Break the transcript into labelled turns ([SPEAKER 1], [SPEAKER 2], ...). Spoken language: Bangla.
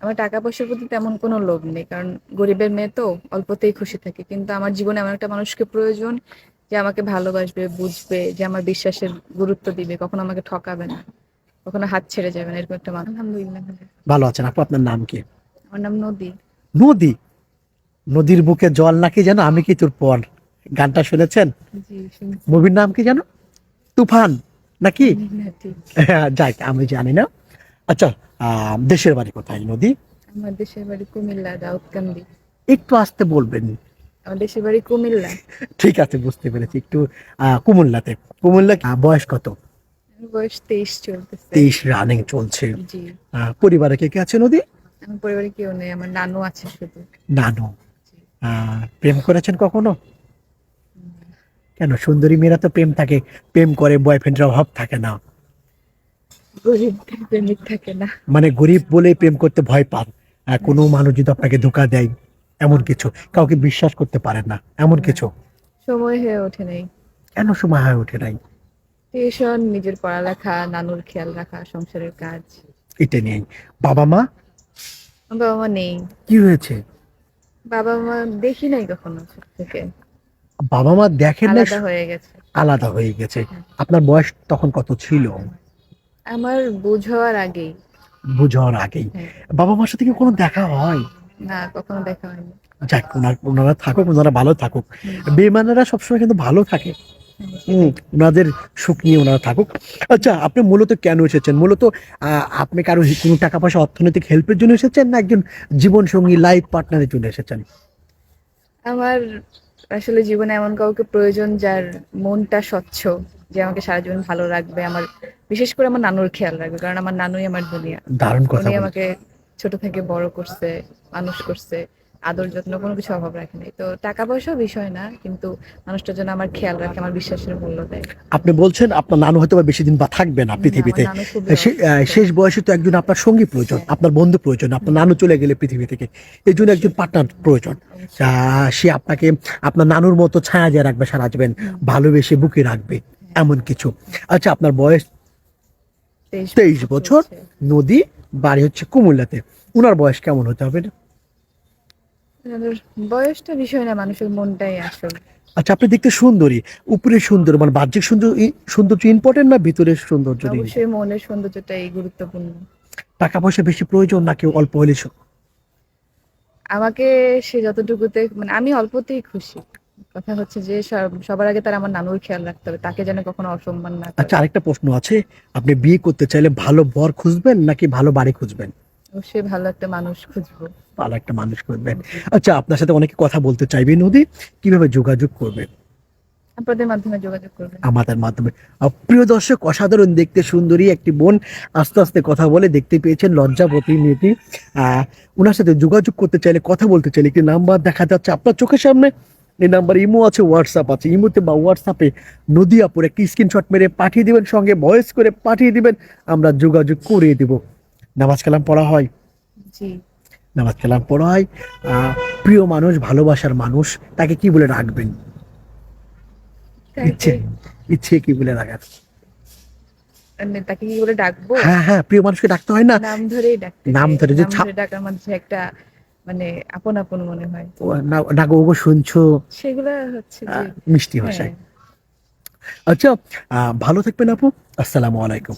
[SPEAKER 1] আমার টাকা পয়সার প্রতি তেমন কোনো লোভ নেই, কারণ গরিবের মেয়ে তো অল্পতেই খুশি থাকে। কিন্তু আমার জীবনে এমন একটা মানুষকে প্রয়োজন যে আমাকে ভালোবাসবে, বুঝবে, যে আমার বিশ্বাসের গুরুত্ব দিবে, কখনো আমাকে ঠকাবে না, কখনো হাত ছেড়ে যাবে না, এরকম একটা মানুষ। আলহামদুলিল্লাহ ভালো।
[SPEAKER 2] ভালো আছেন আপু? আপনার নাম কি?
[SPEAKER 1] আমার নাম নদী।
[SPEAKER 2] নদী? নদীর বুকে জল নাকি যেন আমি কি তোর পর, গানটা শুনেছেন?
[SPEAKER 1] জি শুনছি।
[SPEAKER 2] মুভির নাম কি যেন? তুফান নাকি?
[SPEAKER 1] জানি না ঠিক।
[SPEAKER 2] যাক, আমি জানি না। আচ্ছা, দেশের বাড়ি কোথায় নদী?
[SPEAKER 1] আমার দেশের বাড়ি কুমিল্লা, দাউদকান্দি।
[SPEAKER 2] একটু আসতে বলবেন।
[SPEAKER 1] আমার দেশের বাড়ি কুমিল্লা।
[SPEAKER 2] ঠিক আছে, বুঝতে পেরেছি। একটু কুমিল্লাতে। কুমিল্লা বয়স কত?
[SPEAKER 1] আমার বয়স 23 চলতেছে।
[SPEAKER 2] 23 রানিং চলছে।
[SPEAKER 1] জি।
[SPEAKER 2] পরিবারে কে কে আছে নদী?
[SPEAKER 1] আমার পরিবারে কেউ নেই, আমার নানু আছে শুধু।
[SPEAKER 2] নানু।
[SPEAKER 1] জি।
[SPEAKER 2] প্রেম করেছেন কখনো? কেন, সুন্দরী মেয়েরা তো প্রেম থাকে, প্রেম করে, বয়ফ্রেন্ডের অভাব থাকে না।
[SPEAKER 1] গরিবদের প্রেমিক থাকে না।
[SPEAKER 2] মানে গরিব বলে প্রেম করতে ভয় পান? কোনো মানুষ যদি আপনাকে ধোকা দেয়, এমন কিছু, কাউকে বিশ্বাস করতে পারেন না, এমন
[SPEAKER 1] না,
[SPEAKER 2] কিছু?
[SPEAKER 1] সময় হয়ে ওঠে নাই।
[SPEAKER 2] কেন সময় হয়ে ওঠে নাই?
[SPEAKER 1] টিউশন, নিজের পড়ালেখা, নানুর খেয়াল রাখা, সংসারের কাজ।
[SPEAKER 2] এটা নিয়ে। বাবা মা?
[SPEAKER 1] আমার বাবা মা নেই।
[SPEAKER 2] কি হয়েছে?
[SPEAKER 1] বাবা মা দেখি নাই কখনো ছোট থেকে।
[SPEAKER 2] বাবা মা দেখেন না?
[SPEAKER 1] আলাদা হয়ে গেছে।
[SPEAKER 2] আলাদা হয়ে গেছে। আপনার বয়স তখন কত ছিল?
[SPEAKER 1] আমার বুঝ হওয়ার আগেই।
[SPEAKER 2] বুঝার আগেই?
[SPEAKER 1] হ্যাঁ।
[SPEAKER 2] বাবা মার সাথে কি কোনো দেখা হয়?
[SPEAKER 1] না, কখনো দেখা হয়নি।
[SPEAKER 2] যাক, ওনারা থাকুক, ওনারা ভালো থাকুক।
[SPEAKER 1] হুম,
[SPEAKER 2] বেইমানেরা সবসময় কিন্তু ভালো থাকে।
[SPEAKER 1] হ্যাঁ, সেটাই।
[SPEAKER 2] ওনাদের সুখ নিয়ে ওনারা থাকুক। আচ্ছা, আপনি মূলত কেন এসেছেন? মূলত আপনি কারো কোনো টাকা পয়সা অর্থনৈতিক হেল্পের জন্য এসেছেন, না একজন জীবন সঙ্গী লাইফ পার্টনারের জন্য এসেছেন?
[SPEAKER 1] আমার আসলে জীবনে এমন কাউকে প্রয়োজন যার মনটা স্বচ্ছ, যে আমাকে সারা জীবন ভালো রাখবে। আমার বিশেষ করে আমার নানুর খেয়াল রাখবে, কারণ আমার নানুই আমার দুনিয়া।
[SPEAKER 2] দারুণ কথা
[SPEAKER 1] উনি
[SPEAKER 2] বলেন।
[SPEAKER 1] আমাকে ছোট থেকে বড় করছে, মানুষ করছে, আদর যত্ন কোনো কিছু অভাব রাখে নাই। তো টাকা পয়সাও বিষয় না, কিন্তু মানুষটা যেন আমার খেয়াল রাখে, আমার বিশ্বাসের মূল্য দেয়।
[SPEAKER 2] আপনি বলছেন আপনার নানু হয়তো বা বেশি দিন বা থাকবে না
[SPEAKER 1] না, আমার
[SPEAKER 2] পৃথিবীতে।
[SPEAKER 1] নানু খুবই অসুস্থ।
[SPEAKER 2] শেষ বয়সে তো একজন আপনার সঙ্গী প্রয়োজন,
[SPEAKER 1] হ্যাঁ।
[SPEAKER 2] আপনার বন্ধু প্রয়োজন। আপনার নানু চলে গেলে পৃথিবী থেকে, এই জন্য একজন
[SPEAKER 1] অবশ্যই।
[SPEAKER 2] পার্টনার প্রয়োজন।
[SPEAKER 1] অবশ্যই।
[SPEAKER 2] সে আপনাকে আপনার নানুর মতো ছায়া দিয়ে রাখবে সারা জীবন,
[SPEAKER 1] হুম।
[SPEAKER 2] ভালোবেসে বুকে রাখবে,
[SPEAKER 1] হ্যাঁ।
[SPEAKER 2] এমন কিছু। আচ্ছা, আপনার বয়স
[SPEAKER 1] 23
[SPEAKER 2] 23
[SPEAKER 1] বছর
[SPEAKER 2] বছর,
[SPEAKER 1] চলছে।
[SPEAKER 2] নদী, বাড়ি হচ্ছে কুমিল্লাতে। উনার বয়স কেমন হতে হবে?
[SPEAKER 1] ওনাদের বয়সটা বিষয় না, মানুষের মনটাই আসল।
[SPEAKER 2] আচ্ছা, আপনি দেখতে সুন্দরী, উপরে সুন্দর, মানে বাহ্যিক সৌন্দর্য ইম্পর্টেন্ট না ভিতরের সৌন্দর্য?
[SPEAKER 1] অবশ্যই মনের সৌন্দর্যটাই গুরুত্বপূর্ণ।
[SPEAKER 2] টাকা পয়সা বেশি প্রয়োজন নাকি অল্প হলে
[SPEAKER 1] আমাকে সে যতটুকুতে, মানে আমি অল্পতেই খুশি। কথা হচ্ছে যে সবার আগে তার আমার নানুর খেয়াল রাখতে হবে, তাকে যেন কখনো অসম্মান না
[SPEAKER 2] আচ্ছা,
[SPEAKER 1] করে।
[SPEAKER 2] আরেকটা প্রশ্ন আছে। আপনি বিয়ে করতে চাইলে ভালো বর খুঁজবেন নাকি ভালো বাড়ি খুঁজবেন?
[SPEAKER 1] অবশ্যই ভালো একটা মানুষ খুঁজবো।
[SPEAKER 2] ভালো একটা মানুষ খুঁজবেন।
[SPEAKER 1] জি।
[SPEAKER 2] আচ্ছা, আপনার সাথে অনেকে কথা বলতে চাইবে নদী, কিভাবে যোগাযোগ করবেন?
[SPEAKER 1] আপনাদের মাধ্যমে যোগাযোগ করবেন।
[SPEAKER 2] আমাদের মাধ্যমে। প্রিয় দর্শক, অসাধারণ দেখতে সুন্দরী একটি বোন আস্তে আস্তে কথা বলে, দেখতে পেয়েছেন লজ্জাবতী মেয়েটি। ওনার সাথে যোগাযোগ করতে চাইলে, কথা বলতে চাইলে, একটি নাম্বার দেখা যাচ্ছে আপনার চোখের সামনে। এই নাম্বার ইমো আছে, হোয়াটসঅ্যাপ আছে। ইমোতে বা হোয়াটসঅ্যাপে নদী আপুর একটি স্ক্রিনশট মেরে পাঠিয়ে দিবেন, সঙ্গে ভয়েস করে পাঠিয়ে দিবেন, আমরা যোগাযোগ করে দিব। নামাজ কালাম পড়া হয়?
[SPEAKER 1] জি।
[SPEAKER 2] নামাজ কালাম পড়া হয়। প্রিয় মানুষ, ভালোবাসার মানুষ, তাকে কি বলে রাখবেন?
[SPEAKER 1] তাকে
[SPEAKER 2] ইচ্ছে, ইচ্ছে কি বলে রাখার?
[SPEAKER 1] মানে তাকে কি বলে ডাকবো?
[SPEAKER 2] হ্যাঁ হ্যাঁ, প্রিয় মানুষকে ডাকতে হয় না?
[SPEAKER 1] নাম ধরেই ডাকতে
[SPEAKER 2] নাম
[SPEAKER 1] চাই।
[SPEAKER 2] ধরে যে
[SPEAKER 1] নাম
[SPEAKER 2] ছাপ।
[SPEAKER 1] ধরে ডাকার মধ্যে একটা মানে আপন আপন মনে হয়।
[SPEAKER 2] না না গো, ওগো শুনছো,
[SPEAKER 1] সেগুলা হচ্ছে যে
[SPEAKER 2] মিষ্টি
[SPEAKER 1] হ্যাঁ।
[SPEAKER 2] ভাষায়। আচ্ছা, ভালো থাকবেন আপু। আসসালামু আলাইকুম।